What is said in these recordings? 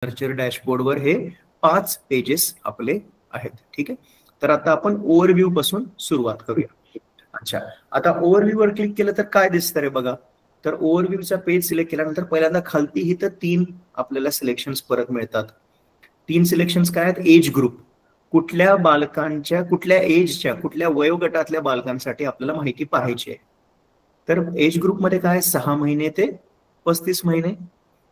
Nurture डॅशबोर्डवर हे 5 pages आपले आहेत. ठीक आहे, तर आता आपण ओव्हरव्ह्यू पासून सुरुवात करूया. अच्छा, आता ओव्हरव्ह्यू वर क्लिक केलं तर काय दिसतं रे बघा. तर ओव्हरव्ह्यूचा पेज सिलेक्ट केल्यानंतर पहिल्यांदा खालती इथं 3 आपल्याला सिलेक्शन्स परत मिळतात. 3 सिलेक्शन्स काय आहेत? एज ग्रुप, कुठल्या बालकांच्या, कुठल्या एजच्या, कुठल्या वयोगटातल्या बालकांसाठी आपल्याला माहिती पाहायची आहे. तर एज ग्रुपमध्ये काय 6 महिने ते 35 महिने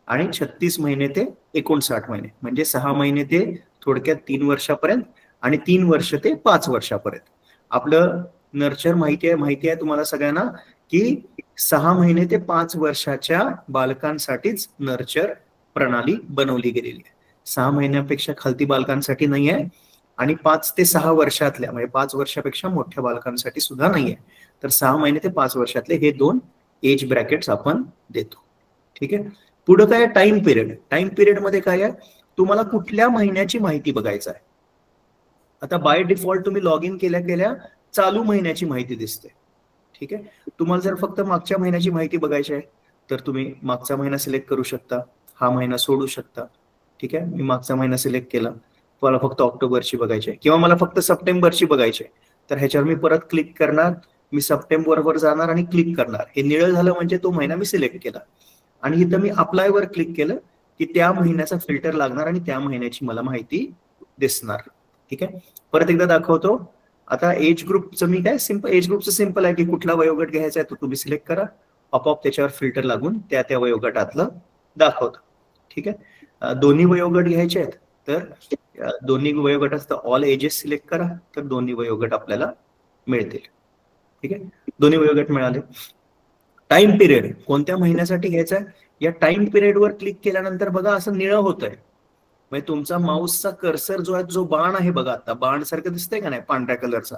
आणि 36 महिने ते 59 महिने, म्हणजे 6 महिने ते थोडक्यात 3 वर्षापर्यंत आणि 3 वर्ष ते 5 वर्षापर्यंत. आपलं नर्चर माहिती आहे तुम्हाला सगळ्यांना की 6 महिने ते 5 वर्षाच्या बालकांसाठीच नर्चर प्रणाली बनवली गेलेली आहे. 6 महिन्यापेक्षा खालती बालकांसाठी नाही आहे आणि 5 ते 6 वर्षातल्या म्हणजे 5 वर्षापेक्षा मोठ्या बालकांसाठी सुद्धा नाही आहे. तर 6 महिने ते 5 वर्षातले हे 2 एज ब्रॅकेट्स आपण देतो. ठीक आहे, पुढे काय टाइम पिरियड. टाइम पिरियड मध्ये काय आहे, तुम्हाला कुठल्या महिन्याची माहिती बघायचं आहे. आता बाय डिफॉल्ट तुम्ही लॉग इन केल्या केल्या चालू महिन्याची माहिती दिसते. ठीक आहे, तुम्हाला जर फक्त मागच्या महिन्याची माहिती बघायची आहे तर तुम्ही मागचा महिना सिलेक्ट करू शकता, हा महिना सोडू शकता. ठीक आहे, मी मागचा महिना सिलेक्ट केला, मला फक्त ऑक्टोबरची बघायची आहे किंवा मला फक्त सप्टेंबरची बघायची आहे, तर ह्याच्यावर मी परत क्लिक करणार, मी सप्टेंबरवर जाणार आणि क्लिक करणार. हे निळं झालं म्हणजे तो महिना मी सिलेक्ट केला आणि इथं मी अप्लाय वर क्लिक केलं की त्या महिन्याचा फिल्टर लागणार आणि त्या महिन्याची मला माहिती दिसणार. ठीक आहे, परत एकदा दाखवतो. आता एज ग्रुपचं मी काय सिंपल, एज ग्रुपचं सिंपल आहे की कुठला वयोगट घ्यायचा आहे तो तुम्ही सिलेक्ट करा, आपोआप त्याच्यावर फिल्टर लागून त्या वयोगटातलं दाखवतं. ठीक आहे, दोन्ही वयोगट घ्यायचे आहेत तर दोन्ही वयोगटात ऑल एजेस सिलेक्ट करा, तर दोन्ही वयोगट आपल्याला मिळतील. ठीक आहे, दोन्ही वयोगट मिळाले. टाइम पिरियड कोणत्या महिन्यासाठी घ्यायचा आहे, या टाइम पिरियडवर क्लिक केल्यानंतर बघा असं निळं होतंय, म्हणजे तुमचा माऊसचा कर्सर जो आहे, जो बाण आहे बघा, आता बाण सारखं दिसतंय का नाही पांढऱ्या कलरचा,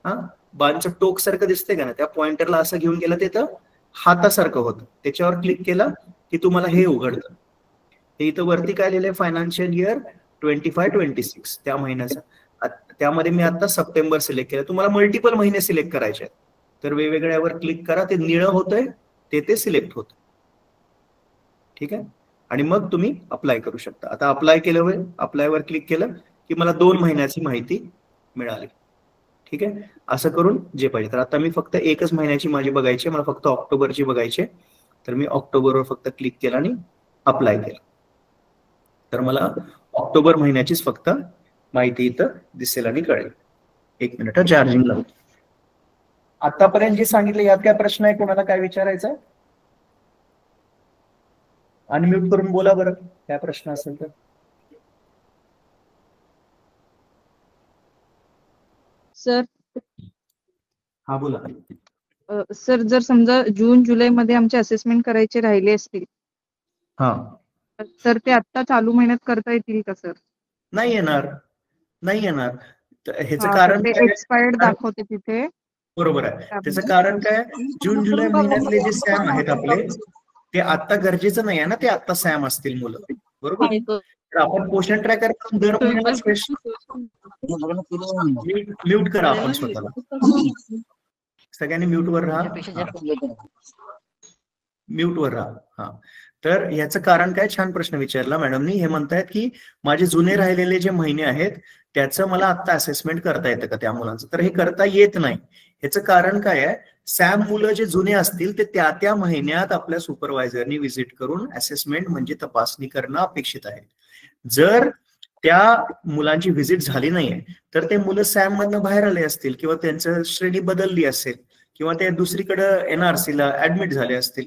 हा बाणचं टोक सारखं दिसतंय का नाही, त्या पॉइंटरला असं घेऊन गेलं तिथं हातासारखं होतं, त्याच्यावर क्लिक केलं की तुम्हाला हे उघडतं. हे इथं वरती काय लिहिलंय, फायनान्शियल इयर 25-26 त्या महिन्याचा. त्यामध्ये मी आता सप्टेंबर सिलेक्ट केलं, तुम्हाला मल्टिपल महिने सिलेक्ट करायचे आहेत तर वेगवेगळ्यावर क्लिक करा, ते निळं होतंय ते सिलेक्ट होतं. ठीक आहे, आणि मग तुम्ही अप्लाय करू शकता. आता अप्लाय केलं, अप्लायवर क्लिक केलं की मला 2 महिन्याची माहिती मिळाली. ठीक आहे, असं करून जे पाहिजे. तर आता मी फक्त एकच महिन्याची माझी बघायची, मला फक्त ऑक्टोबरची बघायची, तर मी ऑक्टोबरवर फक्त क्लिक केलं आणि अप्लाय केलं, तर मला ऑक्टोबर महिन्याचीच फक्त माहिती इथं दिसेल आणि कळेल. 1 मिनिट चार्जिंग लावतो. आतापर्यंत जे सांगितलं यात काय प्रश्न आहे, कोणाला काय विचारायचं आहे? अनम्यूट करून बोला बरं, काय प्रश्न असेल तर. सर, हा बोला. सर जर समजा जून जुलै मध्ये आमचे असेसमेंट करायचे राहिले असतील हा, तर ते आता चालू महिन्यात करता येतील का सर? नाही येणार, नाही येणार. ह्याचं हा, कारण ते काय? एक्सपायर्ड दाखवते तिथे. बरोबर आहे, त्याचं कारण काय, जून जुलै महिन्यातले जे सॅम आहेत आपले ते आता गरजेचं नाही आहे ना, ते आता सॅम असतील मुलं, बरोबर. तर आपण पोषण ट्रॅकर दर महिन्याला म्यूट करा आपण स्वतःला, सगळ्यांनी म्यूटवर राहा, म्यूटवर राहा. हा, तर याचं कारण काय, छान प्रश्न विचारला मॅडमनी. हे म्हणतायत की माझे जुने राहिलेले जे महिने आहेत त्याचं मला आता असेसमेंट करता येतं का त्या मुलांचं, तर हे करता येत नाही. ह्याचं कारण काय आहे, सॅम मुलं जे जुने असतील ते त्या महिन्यात आपल्या सुपरवायझरनी व्हिजिट करून असेसमेंट म्हणजे तपासणी करणं अपेक्षित आहे. जर त्या मुलांची व्हिजिट झाली नाहीये तर ते मुलं सॅम मधनं बाहेर आले असतील किंवा त्यांचं श्रेणी बदलली असेल किंवा ते दुसरीकडे एनआरसीला ऍडमिट झाले असतील,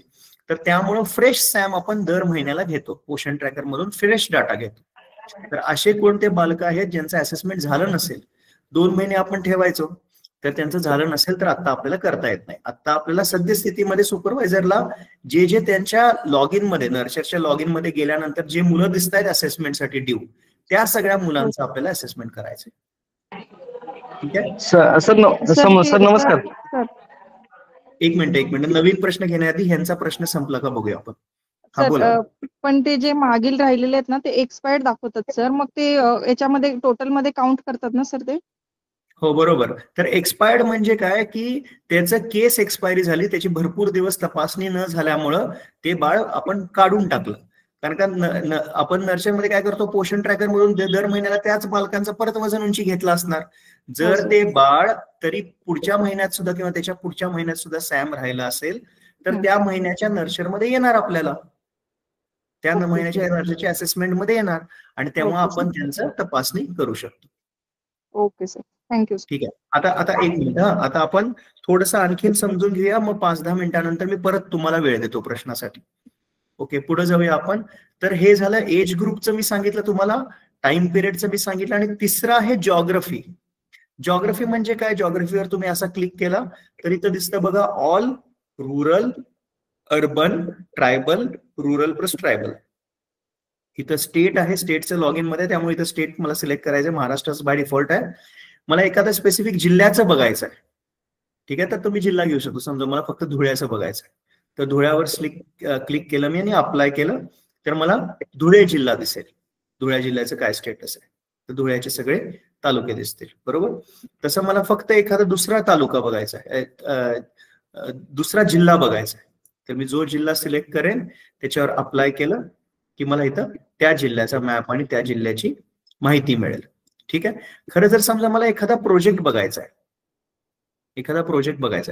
तर त्यामुळं फ्रेश सॅम आपण दर महिन्याला घेतो, पोषण ट्रॅकर मधून फ्रेश डाटा घेतो. तर असे कोणते बालक आहेत ज्यांचं असेसमेंट झालं नसेल, 2 महिने आपण ठेवायचो, तर त्यांचं झालं नसेल तर आता आपल्याला करता येत नाही. आता आपल्याला सद्यस्थितीमध्ये सुपरवायझरला जे त्यांच्या लॉग इन मध्ये, नर्चरच्या लॉग इन मध्ये गेल्यानंतर जे मुलं दिसत आहेत असेसमेंटसाठी ड्यू, त्या सगळ्या मुलांचं आपल्याला असेसमेंट करायचं. ठीक आहे सर नमस्कार. 1 मिनिट, नवीन प्रश्न घेण्याआधी ह्यांचा प्रश्न संपला का बघूया आपण. हा बोला. पण ते जे मागील राहिलेले आहेत ना ते एक्सपायर्ड दाखवतात सर, मग ते याच्यामध्ये टोटल मध्ये काउंट करतात ना सर ते? हो बरोबर. तर एक्सपायर्ड म्हणजे काय की त्याचं केस एक्सपायरी झाली, त्याची भरपूर दिवस तपासणी न झाल्यामुळं ते बाळ आपण काढून टाकलं, कारण का आपण नर्सरीमध्ये काय करतो, पोषण ट्रॅकर मधून दर महिन्याला त्याच बालकांचं परत वजन उंची घेतला असणार. जर ते बाळ तरी पुढच्या महिन्यात सुद्धा किंवा त्याच्या पुढच्या महिन्यात सुद्धा सॅम राहिला असेल तर त्या महिन्याच्या नर्सरीमध्ये येणार, आपल्याला त्या महिन्याच्या नर्सरीच्या असेसमेंट मध्ये येणार आणि तेव्हा आपण त्यांचं तपासणी करू शकतो. Okay sir, thank you. ठीक आहे. आता एक मिनिट, आता आपण थोडंसं आणखीन समजून घेऊया, मग 5-10 मिनिटांनंतर मी परत तुम्हाला वेळ देतो प्रश्नासाठी. ओके, पुढे जाऊया आपण. तर हे झालं एज ग्रुपचं मी सांगितलं तुम्हाला, टाइम पिरियडचं मी सांगितलं, आणि तिसरं आहे जॉग्रफी. जॉग्रफी म्हणजे काय? जॉग्रफीवर तुम्ही असा क्लिक केला तर इथं दिसतं बघा, all, rural, urban, tribal, rural plus tribal. इथं स्टेट आहे, स्टेटचं लॉग इन मध्ये, त्यामुळे इथं स्टेट मला सिलेक्ट करायचं, महाराष्ट्राचं बाय डिफॉल्ट आहे. मला एखाद्या स्पेसिफिक जिल्ह्याचं बघायचं आहे, ठीक आहे, तर तुम्ही जिल्हा घेऊ शकतो. समजा मला फक्त धुळ्याचं बघायचं आहे, तर धुळ्यावर क्लिक केलं मी आणि अप्लाय केलं तर मला धुळे जिल्हा दिसेल. धुळ्या जिल्ह्याचं काय स्टेटस आहे, तर धुळ्याचे सगळे तालुके दिसतील, बरोबर. तसं मला फक्त एखादा दुसरा तालुका बघायचा आहे, दुसरा जिल्हा बघायचा आहे, तर मी जो जिल्हा सिलेक्ट करेन त्याच्यावर अप्लाय केलं की मला इथं त्या जिल्ह्याचा मॅप आणि त्या जिल्ह्याची माहिती मिळेल. ठीक आहे. खरं जर समजा मला एखादा प्रोजेक्ट बघायचा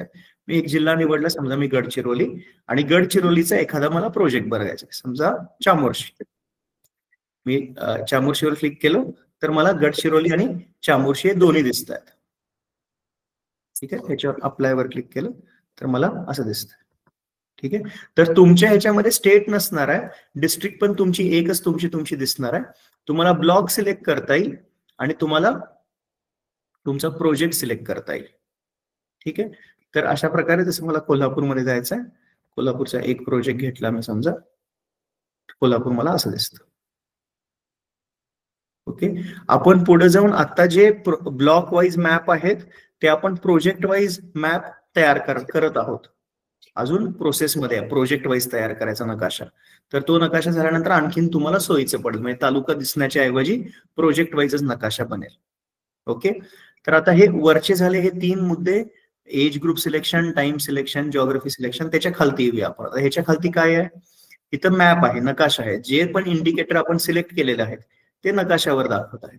आहे, मी एक जिल्हा निवडला, समजा मी गडचिरोली, आणि गडचिरोलीचा एखादा मला प्रोजेक्ट बघायचा आहे, समजा चामोर्शी. मी चामोर्शीवर क्लिक केलं तर मला गडचिरोली आणि चामोर्शी हे दोन्ही दिसत आहेत. ठीक आहे. त्याच्यावर अप्लायवर क्लिक केलं तर मला असं दिसतं. ठीक आहे. तर तुमच्या ह्याच्यामध्ये स्टेट नसणार आहे, डिस्ट्रिक्ट पण तुमची एकच तुमची दिसणार आहे. तुम्हाला ब्लॉक सिलेक्ट करता येईल आणि तुम्हाला तुमचा प्रोजेक्ट सिलेक्ट करता येईल. ठीक आहे. तर अशा प्रकारे, जसं मला कोल्हापूरमध्ये जायचं आहे, कोल्हापूरचा एक प्रोजेक्ट घेतला मी, समजा कोल्हापूर मला असं दिसतं. ओके. आपण पुढे जाऊन आता जे ब्लॉक वाईज मॅप आहेत ते आपण प्रोजेक्ट वाईज मॅप तयार करत आहोत. अजून प्रोसेसमध्ये आहे प्रोजेक्ट वाईज तयार करायचा नकाशा. तर तो नकाशा झाल्यानंतर आणखीन तुम्हाला सोयीचं पडेल, म्हणजे तालुका दिसण्याच्या ऐवजी प्रोजेक्ट वाईजच नकाशा बनेल. ओके. तर आता हे वरचे झाले हे 3 मुद्दे, age group selection, time selection, geography selection. त्याच्या खालती येऊया आपण. आता ह्याच्या खालती काय आहे? इथं मॅप आहे, नकाशा आहे. जे पण इंडिकेटर आपण सिलेक्ट केलेले आहेत ते नकाशावर दाखवत आहेत.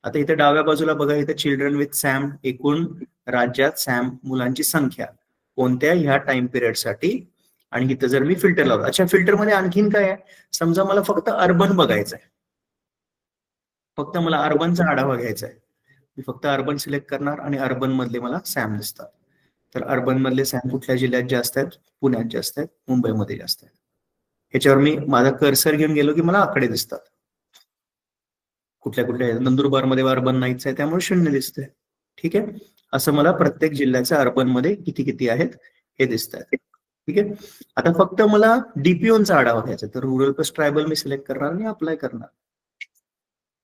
आता इथे डाव्या बाजूला बघा, इथे चिल्ड्रन विथ सॅम, एकूण राज्यात सॅम मुलांची संख्या कोणत्या ह्या टाइम पिरियड साठी, आणि इथं जर मी फिल्टर लावलं. अच्छा, फिल्टर मध्ये आणखीन काय आहे? समजा मला फक्त अर्बन बघायचं आहे, फक्त मला अर्बनचा आढावा घ्यायचा आहे. मी फक्त अर्बन सिलेक्ट करणार आणि अर्बन मधले मला सॅम दिसतात. तर अर्बन मधले सॅम कुठल्या जिल्ह्यात जास्त आहेत? पुण्यात जास्त आहेत, मुंबईमध्ये जास्त आहेत. ह्याच्यावर मी माझा कर्सर घेऊन गेलो की मला आकडे दिसतात. कुठल्या नंदुरबार मध्ये अर्बन नाहीच आहे, त्यामुळे 0 दिसतंय. ठीक आहे. असं मला प्रत्येक जिल्ह्याच्या अर्बन मध्ये किती आहेत हे दिसत आहेत. ठीक आहे. आता फक्त मला डीपीओचा आढावा घ्यायचा, तर रुरल प्लस ट्रायबल मी सिलेक्ट करणार आणि अप्लाय करणार.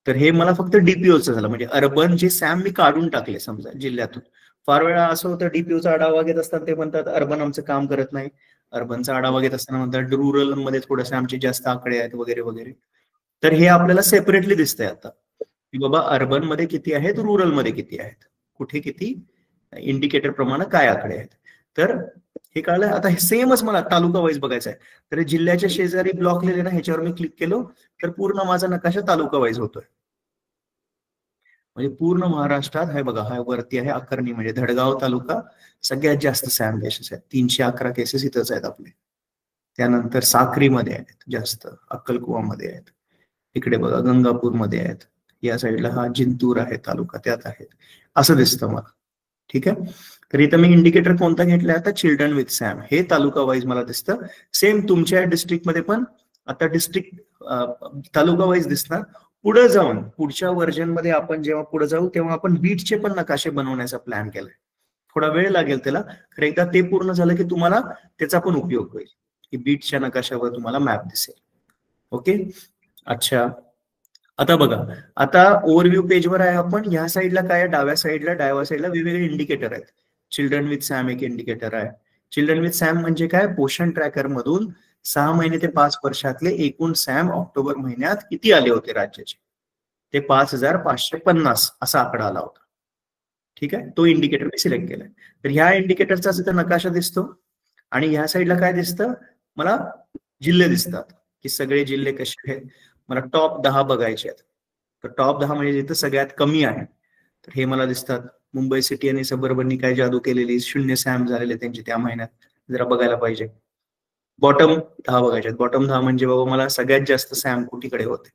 तर हे मला फक्त डीपीओचं झालं, म्हणजे अर्बन जे सॅम मी काढून टाकले समजा जिल्ह्यातून. फार वेळा असं होतं, डीपीओचा आढावा घेत असताना ते म्हणतात अर्बन आमचं काम करत नाही, अर्बनचा आढावा घेत असताना म्हणतात रुरल मध्ये थोडेसे आमचे जास्त आकडे आहेत वगैरे वगैरे. तर हे आपल्याला सेपरेटली दिसतंय आता की बाबा अर्बन मध्ये किती आहेत, रुरल मध्ये किती आहेत, कुठे किती, इंडिकेटर प्रमाणे काय आकडे आहेत. तर हे कळलं. आता हे सेमच मला तालुका वाईज बघायचं आहे. तर जिल्ह्याच्या शेजारी ब्लॉक लिहिले ना, ह्याच्यावर मी क्लिक केलो तर पूर्ण माझा नकाशा तालुका वाईज होतोय. म्हणजे पूर्ण महाराष्ट्रात आहे बघा, हा वरती आहे अकर्णी, म्हणजे धडगाव तालुका सगळ्यात जास्त सॅम केसेस आहेत, 311 केसेस इथंच आहेत आपले. त्यानंतर साक्रीमध्ये आहेत जास्त, अक्कलकुवामध्ये आहेत, इकडे बघा गंगापूरमध्ये आहेत, या साईडला हा जिंतूर आहे तालुका, त्यात आहेत, असं दिसतं मला. ठीक आहे. तर इथं मी इंडिकेटर कोणता घेतलाय आता? Children with Sam. हे तालुका वाईज मला दिसतं. सेम तुमच्या डिस्ट्रिक्ट मध्ये पण आता डिस्ट्रिक्ट तालुका वाईज दिसणार. पुढे जाऊन पुढच्या व्हर्जन मध्ये आपण जेव्हा पुढे जाऊ तेव्हा आपण बीटचे पण नकाशे बनवण्याचा प्लॅन केलाय. थोडा वेळ लागेल त्याला, खरं एकदा ते पूर्ण झालं की तुम्हाला त्याचा पण उपयोग होईल, की बीटच्या नकाशावर तुम्हाला मॅप दिसेल. ओके. अच्छा, आता बघा, आता ओव्हरव्ह्यू पेजवर आहे आपण. ह्या साईडला काय आहे? डाव्या साईडला वेगवेगळे इंडिकेटर आहेत. चिल्ड्रन विथ सॅम एक इंडिकेटर आहे. चिल्ड्रन विथ सॅम म्हणजे काय? पोषण ट्रॅकर मधून 6 महिने ते 5 वर्षातले एकूण सॅम ऑक्टोबर महिन्यात किती आले होते राज्याचे, ते 5550 असा आकडा आला होता. ठीक आहे. तो इंडिकेटर मी सिलेक्ट केलाय. तर ह्या इंडिकेटरचा तिथं नकाशा दिसतो आणि ह्या साईडला काय दिसतं? मला जिल्हे दिसतात की सगळे जिल्हे कसे आहेत. मला टॉप 10 बघायचे आहेत. तर टॉप 10 म्हणजे जिथं सगळ्यात कमी आहे तर हे मला दिसतात. मुंबई सिटी आणि सबर्बननी काय जादू केलेली, 0 सॅम झालेले त्यांचे त्या महिन्यात, जरा बघायला पाहिजे. बॉटम 10 बघायचे आहेत. बॉटम 10 म्हणजे बाबा मला सगळ्यात जास्त सॅम कुठीकडे होते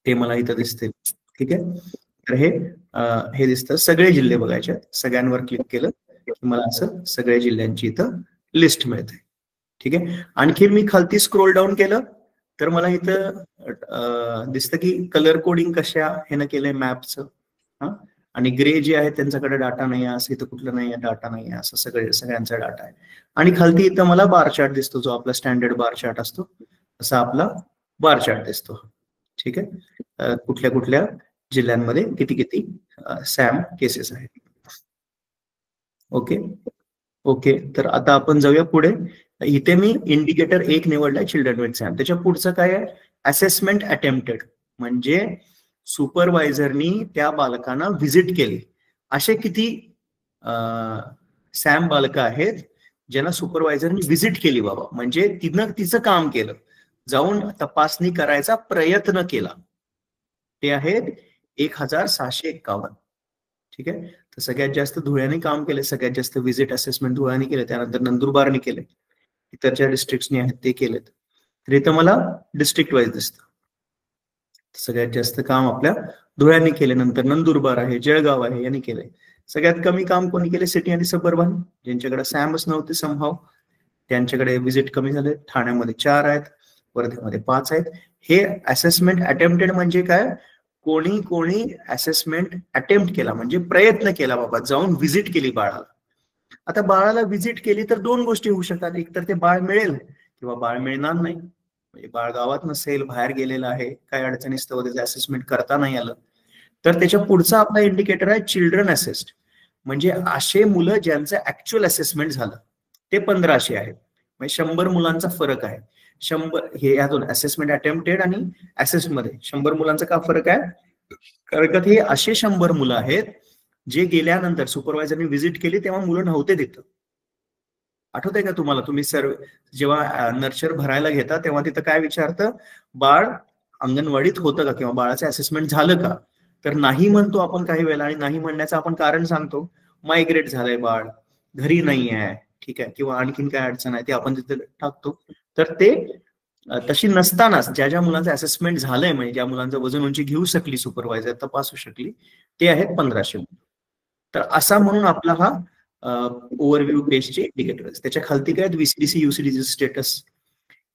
ते मला इथं दिसते. ठीक आहे. तर हे दिसतं. सगळे जिल्हे बघायचे आहेत. सगळ्यांवर क्लिक केलं की मला असं सगळ्या जिल्ह्यांची इथं लिस्ट मिळते. ठीक आहे. आणखी मी खालती स्क्रोल डाऊन केलं तर मला इथं दिसतं की कलर कोडिंग कशा ह्यानं केलंय मॅपचं. आणि ग्रे जे आहे त्यांच्याकडे डाटा नाही आहे, असं इथं कुठलं नाही आहे, डाटा नाही आहे, असं सगळ्यांचा डाटा आहे. आणि खालती इथं मला बार चार्ट दिसतो, जो आपला स्टँडर्ड बार चार्ट असतो असा आपला बार चार्ट दिसतो. ठीक आहे. कुठल्या कुठल्या जिल्ह्यांमध्ये किती किती सॅम केसेस आहेत. ओके. तर आता आपण जाऊया पुढे. इथे मी इंडिकेटर 1 निवडलाय, चिल्ड्रन विथ सॅम. त्याच्या पुढचं काय आहे, असेसमेंट अटेम्प्टेड, म्हणजे सुपरवायझरनी त्या बालकांना व्हिजिट केली. असे किती सॅम बालकं आहेत ज्यांना सुपरवायझरनी व्हिजिट केली बाबा, म्हणजे तिचं काम केलं, जाऊन तपासणी करायचा प्रयत्न केला. ते आहेत 1651. ठीक आहे. तर सगळ्यात जास्त धुळ्याने काम केले, सगळ्यात जास्त व्हिजिट असेसमेंट धुळ्याने केले, त्यानंतर नंदुरबारने केले, इतरच्या डिस्ट्रिक्टनी आहेत ते केलेत. तर इथं मला डिस्ट्रिक्ट वाईज दिसतं. सगळ्यात जास्त काम आपल्या धुळ्याने केले, नंतर नंदुरबार आहे, जळगाव आहे यांनी केलंय. सगळ्यात कमी काम कोणी केले, सिटी आणि सबर्बन, ज्यांच्याकडे सॅमच नव्हते समहाव त्यांच्याकडे व्हिजिट कमी झाले. ठाण्यामध्ये 4 आहेत, वर्धेमध्ये 5 आहेत. हे असेसमेंट अटेम्प्टेड म्हणजे काय, कोणी असेसमेंट अटेम्प्ट केला म्हणजे प्रयत्न केला बाबा, जाऊन व्हिजिट केली बाळाला. आता बाळाला व्हिजिट केली तर 2 गोष्टी होऊ शकतात, एक तर ते बाळ मिळेल किंवा बाळ मिळणार नाही. म्हणजे बाळ गावात नसेल, बाहेर गेलेलं आहे, काय अडचणीस्तव त्याचं असेसमेंट करता नाही आलं. तर त्याच्या पुढचा आपला इंडिकेटर आहे चिल्ड्रन असेस्ड, म्हणजे असे मुलं ज्यांचं ऍक्च्युअल असेसमेंट झालं ते 1500 आहेत. म्हणजे 100 मुलांचा फरक आहे. 100 हे यातून असेसमेंट अटेम्प्टेड आणि असेस्ड मध्ये 100 मुलांचा का फरक आहे, कारण का हे असे 100 मुलं आहेत जे गेल्यानंतर सुपरवायझरने व्हिजिट केली तेव्हा मुलं नव्हते तिथं. आठवतंय का तुम्हाला, तुम्ही सर्व जेव्हा नर्चर भरायला घेता तेव्हा तिथं काय विचारतं, बाळ अंगणवाडीत होतं का किंवा बाळाचं असेसमेंट झालं का. तर नाही म्हणतो आपण काही वेळेला, आणि नाही म्हणण्याचं आपण कारण सांगतो, मायग्रेट झालंय बाळ, घरी नाही आहे, ठीक आहे, किंवा आणखीन काय अडचण आहे ते आपण तिथे टाकतो. तर ते तशी नसतानाच ज्या मुलांचं असेसमेंट झालंय, म्हणजे ज्या मुलांचं वजन उंची घेऊ शकली सुपरवायझर, तपासू शकली, ते आहेत 1500. तर असा म्हणून आपला हा ओव्हरव्ह्यू पेजचे इंडिकेटर. त्याच्या खालती काय, व्हीसीडीसी यूसीडीसी स्टेटस,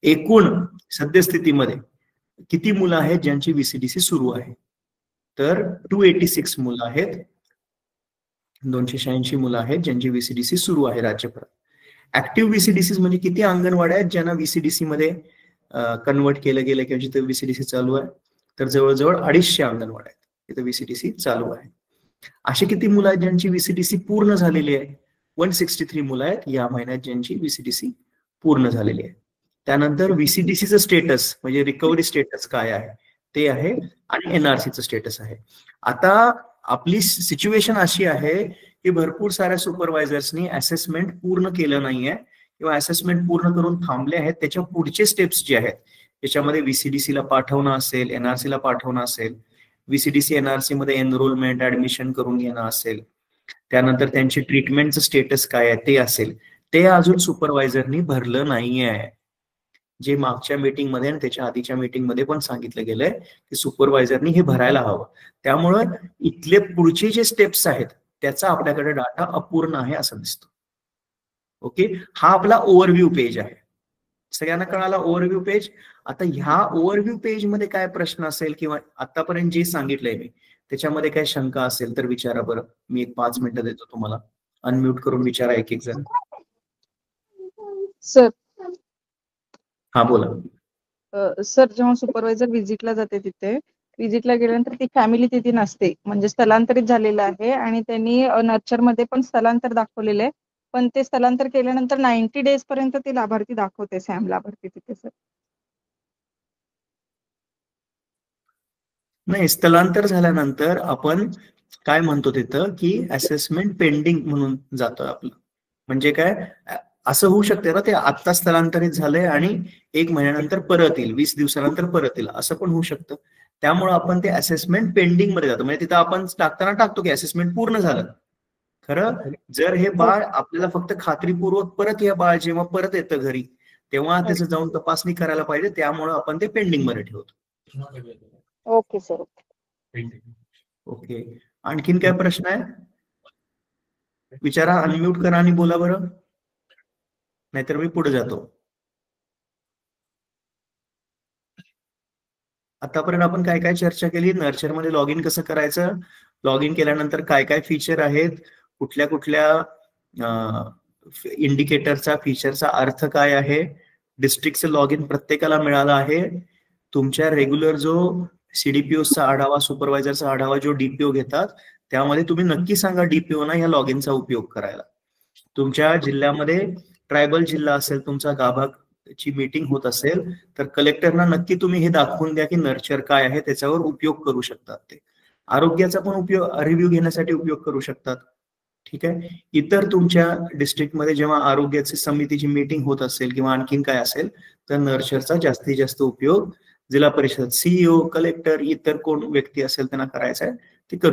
एकूण सद्यस्थितीमध्ये किती मुलं आहेत ज्यांची व्हीसीडीसी सुरू आहे. तर 286 मुलं आहेत, 286 मुलं आहेत ज्यांची व्हीसीडीसी सुरू आहे राज्यभरात. ऍक्टिव्ह व्हीसीडीसी म्हणजे किती अंगणवाड्या आहेत ज्यांना व्हीसीडीसी मध्ये कन्वर्ट केलं गेलं किंवा जिथे व्हीसीडीसी चालू आहे. तर जवळजवळ 250 अंगणवाड्या आहेत तिथे व्हीसीडीसी चालू आहे. अशी किती मुलं आहेत ज्यांची व्हीसीडीसी पूर्ण झालेली आहे, 163 मुलं आहेत या महिन्यात ज्यांची व्हीसीडीसी पूर्ण झालेली आहे. त्यानंतर व्हीसीडीसीचं स्टेटस म्हणजे रिकव्हरी स्टेटस काय आहे ते आहे, आणि एनआरसीचं स्टेटस आहे. आता आपली सिच्युएशन अशी आहे की भरपूर साऱ्या सुपरवायझर्सनी असेसमेंट पूर्ण केलं नाहीये किंवा असेसमेंट पूर्ण करून थांबले आहेत. त्याच्या पुढचे स्टेप्स जे आहेत त्याच्यामध्ये व्हीसीडीसीला पाठवणं असेल, एनआरसीला पाठवणं असेल, व्हीसीडीसी एनआरसी मध्ये एनरोलमेंट ऍडमिशन करून घेणं असेल, त्यानंतर त्यांची ट्रीटमेंटचं स्टेटस काय आहे ते असेल, ते अजून सुपरवायझरनी भरलं नाहीये. जे मागच्या मीटिंगमध्ये आणि त्याच्या आधीच्या मीटिंगमध्ये पण सांगितलं गेलंय की सुपरवायझरनी हे भरायला हवं. त्यामुळं इथले पुढचे जे स्टेप्स आहेत त्याचा आपल्याकडे डाटा अपूर्ण आहे असं दिसतो. ओके, हा आपला ओव्हरव्ह्यू पेज आहे. सगळ्यांना कळाला ओव्हरव्ह्यू पेज. आता ह्या ओव्हरव्ह्यू पेज मध्ये काय प्रश्न असेल किंवा आतापर्यंत जे सांगितलंय मी त्याच्यामध्ये काय शंका असेल तर विचारा बरं. मी एक 5 मिनिटं देतो तुम्हाला, अनम्यूट करून विचारा एक एक जण. सर हा बोला. सर, जेव्हा सुपरवायझर व्हिजिटला जाते तिथे व्हिजिटला गेल्यानंतर ती फॅमिली तिथे नसते, म्हणजे स्थलांतरित झालेलं आहे आणि त्यांनी नर्चर मध्ये पण स्थलांतर दाखवलेलं आहे, पण ते स्थलांतर केल्यानंतर 90 डेज पर्यंत ती लाभार्थी दाखवते, सॅम लाभार्थी तिथे. सर नाही, स्थलांतर झाल्यानंतर आपण काय म्हणतो तिथं की असेसमेंट पेंडिंग म्हणून जातं आपलं. म्हणजे काय, असं होऊ शकते ना, ते आत्ता स्थलांतरित झालंय आणि 1 महिन्यानंतर परत येईल, 20 दिवसानंतर परत येईल, असं पण होऊ शकतं. त्यामुळे आपण ते असेसमेंट पेंडिंग मध्ये जातो, म्हणजे तिथं आपण टाकताना टाकतो की असेसमेंट पूर्ण झालं. खरं जर हे बाळ आपल्याला फक्त खात्रीपूर्वक परत हे बाळ जेव्हा परत येतं घरी तेव्हा त्याचं जाऊन तपासणी करायला पाहिजे, त्यामुळे आपण ते पेंडिंग मध्ये ठेवतो. Okay sir. ओके, आणखीन काय प्रश्न आहे? विचारा, अनम्यूट करा आणि बोला बरं, नाहीतर मी पुढे जातो. आतापर्यंत आपण काय काय चर्चा केली? नर्चरमध्ये लॉग इन कसं करायचं, लॉग इन केल्यानंतर काय काय फीचर आहेत, कुठल्या कुठल्या इंडिकेटरचा फीचरचा अर्थ काय आहे, डिस्ट्रिक्टचं लॉग इन प्रत्येकाला मिळालं आहे. तुमच्या रेग्युलर जो सीडीपीओचा आढावा, सुपरवायझरचा आढावा जो डीपीओ घेतात, त्यामध्ये तुम्ही नक्की सांगा डीपीओ ना या लॉग इनचा उपयोग करायला. तुमच्या जिल्ह्यामध्ये ट्रायबल जिल्हा असेल, तुमचा गाभाची मीटिंग होत असेल तर कलेक्टरना नक्की तुम्ही हे दाखवून द्या की नर्चर काय आहे, त्याच्यावर उपयोग करू शकतात. ते आरोग्याचा पण उपयोग, रिव्ह्यू घेण्यासाठी उपयोग करू शकतात. ठीक आहे. इतर तुमच्या डिस्ट्रिक्टमध्ये जेव्हा आरोग्याची समितीची मीटिंग होत असेल किंवा आणखीन काय असेल तर नर्चरचा जास्तीत जास्त उपयोग जिल्हा परिषद, सीईओ, कलेक्टर, इतर कोण व्यक्ती असेल त्यांना करायचा आहे ते करू